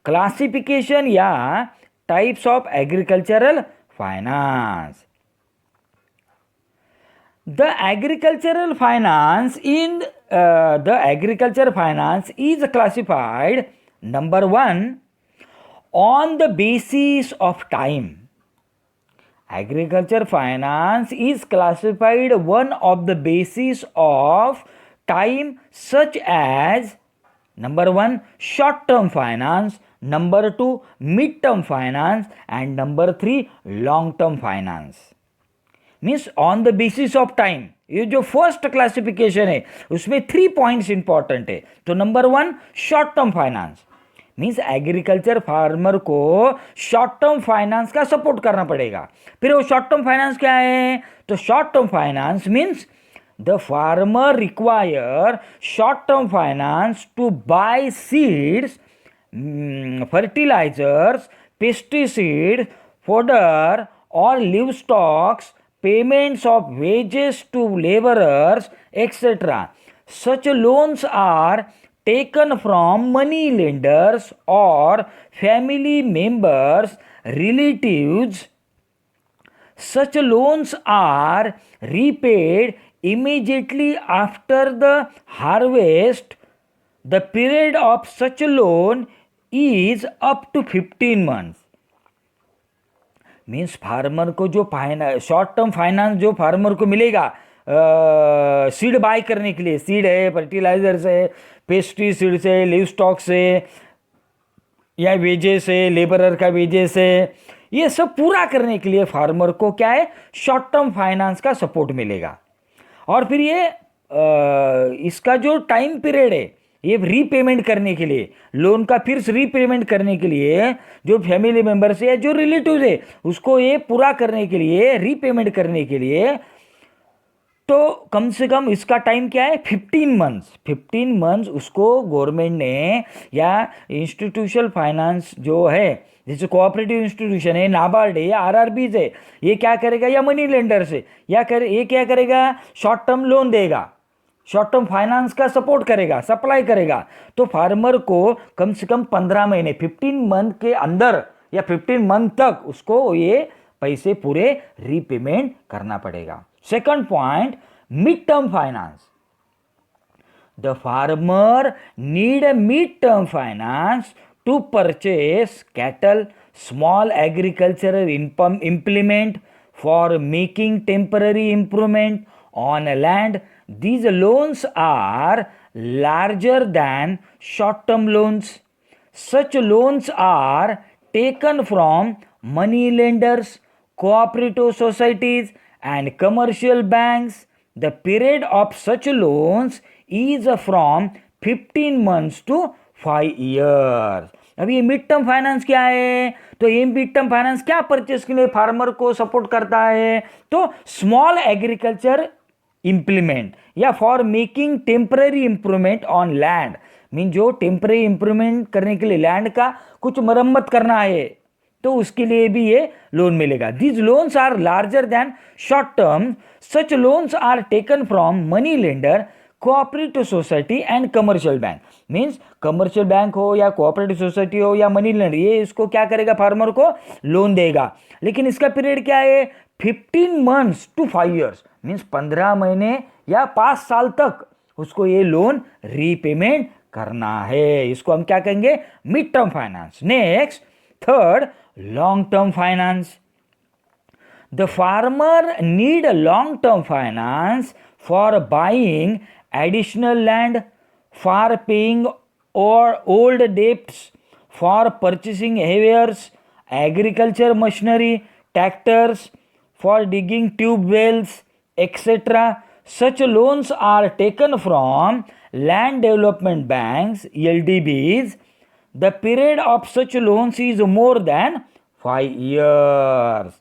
Classification या types of agricultural finance. The agricultural finance is classified, number one, on the basis of time. Agriculture finance is classified one of the basis of time, such as number one, short term finance, number two, mid term finance, and number three, long term finance. Means on the basis of time. ये जो first classification है उसमें 3 points important है. तो number 1, short term finance. Means agriculture farmer को short term finance का support करना पड़ेगा. फिर वो शॉर्ट टर्म फाइनेंस क्या है? तो short term finance means the farmer require short term finance to buy seeds, fertilizers, pesticide, fodder or livestocks, payments of wages to laborers, etc. Such loans are taken from money lenders or family members, relatives. Such loans are repaid immediately after the harvest. The period of such loan is up to 15 months. Means farmer को जो short term finance जो farmer को मिलेगा seed bye करने के लिए, seed है, fertiliser से, पेस्टिसाइड से, लिव स्टॉक से, या वेजेस है, लेबरर का वेजेस है, ये सब पूरा करने के लिए फार्मर को क्या है? शॉर्ट टर्म फाइनेंस का सपोर्ट मिलेगा. और फिर ये इसका जो टाइम पीरियड है, ये रीपेमेंट करने के लिए, लोन का फिर से रीपेमेंट करने के लिए जो फैमिली मेंबर्स है, जो रिलेटिव्स है, उसको ये पूरा करने के लिए, रीपेमेंट करने के लिए, तो कम से कम इसका टाइम क्या है? 15 मंथ्स. 15 मंथ्स उसको गवर्नमेंट ने या इंस्टीट्यूशनल फाइनेंस जो है, जैसे कोऑपरेटिव इंस्टीट्यूशन है, नाबार्ड है, या आरआरबीज है, ये क्या करेगा? या मनी लेंडर से ये क्या करेगा? शॉर्ट टर्म लोन देगा, शॉर्ट टर्म फाइनेंस का सपोर्ट करेगा, सप्लाई करेगा. तो फार्मर को कम से कम 15 महीने, 15 मंथ के अंदर या 15 मंथ तक उसको ये पैसे पूरे रीपेमेंट करना पड़ेगा. Second point, mid term finance. The farmer need mid term finance to purchase cattle, small agricultural implement for making temporary improvement on land. These loans are larger than short-term loans. Such loans are taken from money lenders, cooperative societies, and commercial banks. The period of such loans is from 15 months to 5 years. अभी ये mid term finance क्या है? तो ये mid term finance क्या purchase के लिए farmer को सपोर्ट करता है? तो स्मॉल एग्रीकल्चर इम्प्लीमेंट या for making temporary improvement on land. Mean जो टेम्पररी इंप्रूवमेंट करने के लिए लैंड का कुछ मरम्मत करना है, तो उसके लिए भी ये लोन मिलेगा. These loans are larger than short term. Such loans are taken from money lender, cooperative society and commercial bank. Means commercial bank हो या कोऑपरेटिव सोसाइटी हो या मनी लेंडर, ये इसको क्या करेगा? फार्मर को लोन देगा. लेकिन इसका पीरियड क्या है? 15 मंथ्स टू 5 ईयर्स. मीन्स 15 महीने या 5 साल तक उसको ये लोन रीपेमेंट करना है. इसको हम क्या कहेंगे? Mid term finance. Next, third, long term finance. The farmer need long term finance for buying additional land, for paying or old debts, for purchasing heaviers, agriculture machinery, tractors, for digging tube wells, etc. Such loans are taken from land development banks, LDBs. The period of such loans is more than 5 years.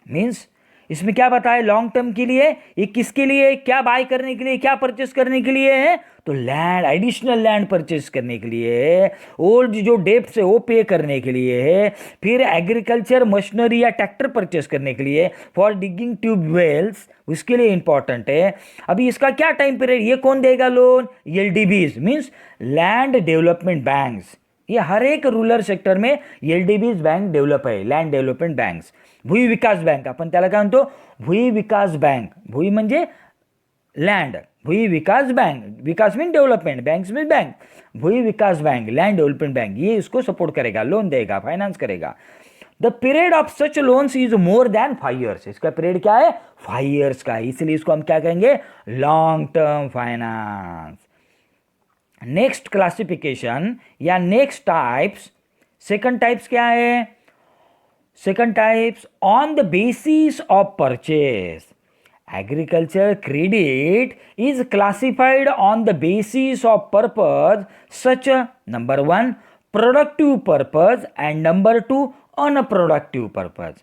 Means इसमें क्या बताया? Long term के लिए ये किसके लिए, क्या bye करने के लिए, क्या परचेस करने के लिए है? तो लैंड, एडिशनल लैंड परचेस करने के लिए है. ओल्ड जो डेप्ट है वो पे करने के लिए है. फिर एग्रीकल्चर मशीनरी या ट्रैक्टर परचेस करने के लिए, फॉर डिगिंग ट्यूब वेल्स, उसके लिए इंपॉर्टेंट है. अभी इसका क्या टाइम पीरियड? ये कौन देगा loan? LDBs means land development banks. ये हर एक रूरल सेक्टर में एलडीबीज बैंक डेव्हलप आहे, लँड डेव्हलपमेंट बँक्स. भुई विकास बँक, आपण त्याला काय म्हणतो, भुई विकास बँक. भुई म्हणजे लैंड, भूई विकास बैंक, विकास mean development, banks mean bank, भूई विकास बैंक, लैंड डेवलपमेंट बैंक, ये इसको सपोर्ट करेगा, लोन देगा, फाइनेंस करेगा. The period of such loans is more than 5 years. इसका पीरियड क्या है, 5 years का, इसलिए इसको हम क्या कहेंगे, long term finance. Next classification या नेक्स्ट टाइप्स, सेकंड टाइप्स क्या है, second types on the basis of purchase. Agriculture credit is classified on the basis of purpose such as number 1 productive purpose and number 2 unproductive purpose.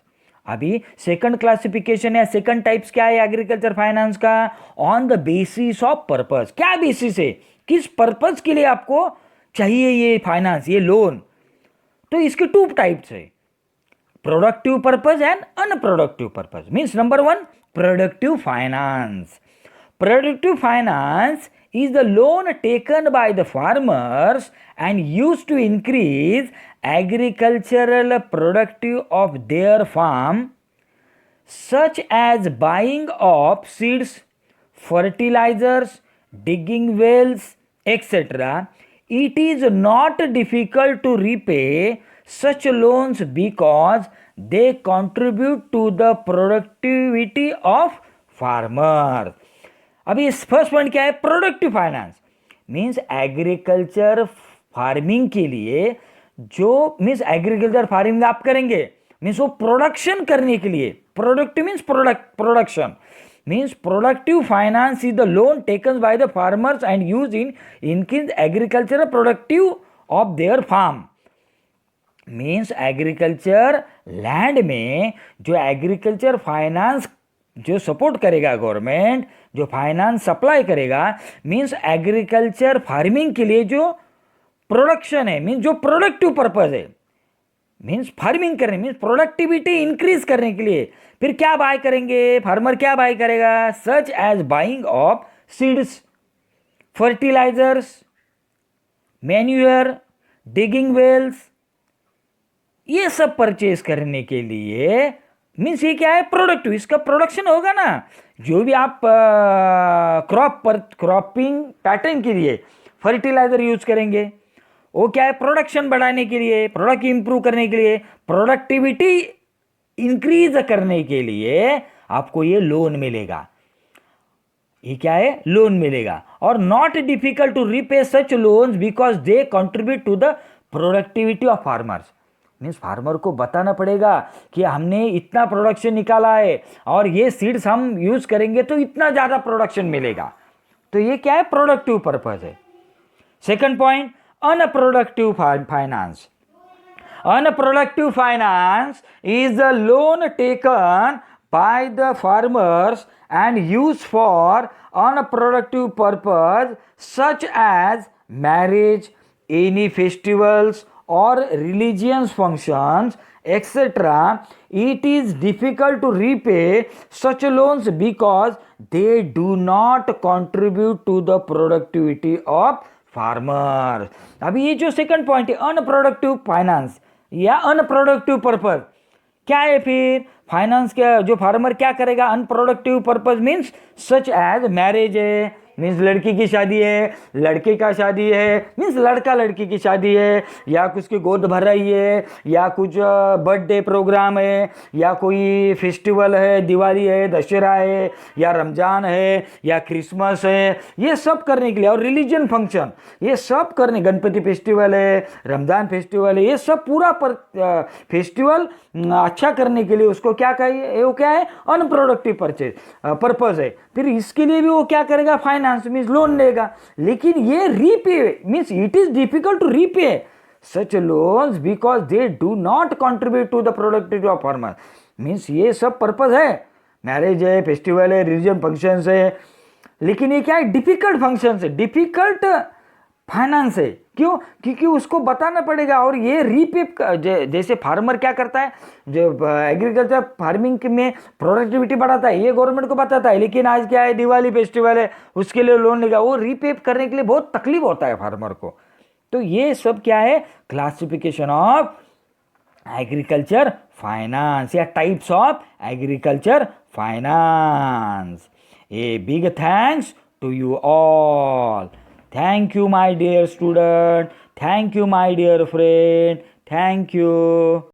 अभी second classification या second types क्या है agriculture finance का, on the basis of purpose. क्या basis है, किस purpose के लिए आपको चाहिए ये फाइनेंस, ये लोन. तो इसके 2 टाइप्स है, productive purpose and unproductive purpose. Means number 1 productive finance. Productive finance is the loan taken by the farmers and used to increase agricultural productive of their farm, such as buying of seeds, fertilizers, digging wells, etc. It is not difficult to repay such loans because they contribute to the productivity of farmer. अभी first point क्या है, productive finance. Means agriculture farming के लिए जो, means agriculture farming आप करेंगे, means वो production करने के लिए, productive means production, means productive finance is the loan taken by the farmers and use in increase agriculture productive of their farm. Means agriculture land में जो एग्रीकल्चर फाइनेंस जो support करेगा गवर्नमेंट, जो finance supply करेगा, means agriculture farming के लिए जो production है, मीन्स जो प्रोडक्टिव पर्पज है, मीन्स फार्मिंग करने, मीन्स प्रोडक्टिविटी इंक्रीज करने के लिए. फिर क्या बाय करेंगे फार्मर, क्या बाय करेगा, such as buying of seeds, fertilizers, manure, digging wells, ये सब परचेज करने के लिए. मीन्स ये क्या है, प्रोडक्टिव, इसका प्रोडक्शन होगा ना. जो भी आप क्रॉपिंग पैटर्न के लिए फर्टिलाइजर यूज करेंगे, वो क्या है, प्रोडक्शन बढ़ाने के लिए, प्रोडक्ट इंप्रूव करने के लिए, प्रोडक्टिविटी इंक्रीज करने के लिए आपको ये लोन मिलेगा. ये क्या है, लोन मिलेगा. और not difficult to repay such loans because they contribute to the productivity of farmers. Means farmer को बताना पड़ेगा कि हमने इतना प्रोडक्शन निकाला है और ये सीड्स हम यूज करेंगे तो इतना ज़्यादा प्रोडक्शन मिलेगा. तो ये क्या है, प्रोडक्टिव पर्पज है. Second point, unproductive finance. Unproductive finance is the loan taken by the farmers and use for unproductive purpose such as marriage, any festivals or religious functions, etc. It is difficult to repay such loans because they do not contribute to the productivity of farmers. अभी ये जो second point है, unproductive finance या unproductive purpose, क्या है फिर finance, क्या जो फार्मर क्या करेगा, unproductive purpose means such as marriage है, मीन्स लड़की की शादी है, लड़के का शादी है, मीन्स लड़का लड़की की शादी है, या कुछ की गोद भर रही है, या कुछ बर्थडे प्रोग्राम है, या कोई फेस्टिवल है, दिवाली है, दशहरा है, या रमजान है, या क्रिसमस है, ये सब करने के लिए. और रिलीजन फंक्शन, ये सब करने, गणपति फेस्टिवल है, रमजान फेस्टिवल है, ये सब पूरा फेस्टिवल अच्छा करने के लिए उसको क्या कहिए, वो क्या है, अनप्रोडक्टिव पर्पज है. फिर इसके लिए भी वो क्या करेगा, फाइनेंस मीन्स लोन लेगा. लेकिन ये repay means it is difficult to repay such loans because they do not contribute to the productivity of farmer. Means ये सब पर्पज है, मैरिज है, फेस्टिवल है, रिलीजन फंक्शंस है, लेकिन ये क्या है, डिफिकल्ट फंक्शंस है, डिफिकल्ट फाइनेंस है. क्यों, क्योंकि उसको बताना पड़ेगा. और ये रीपे, जैसे फार्मर क्या करता है, जो एग्रीकल्चर फार्मिंग में प्रोडक्टिविटी बढ़ाता है, ये गवर्नमेंट को बताता है, लेकिन आज क्या है, दिवाली फेस्टिवल है, उसके लिए लोन लेगा, वो रीपे करने के लिए बहुत तकलीफ होता है फार्मर को. तो ये सब क्या है, क्लासिफिकेशन ऑफ एग्रीकल्चर फाइनेंस या types of agriculture finance. A big thanks to you all. Thank you, my dear student. Thank you, my dear friend. Thank you.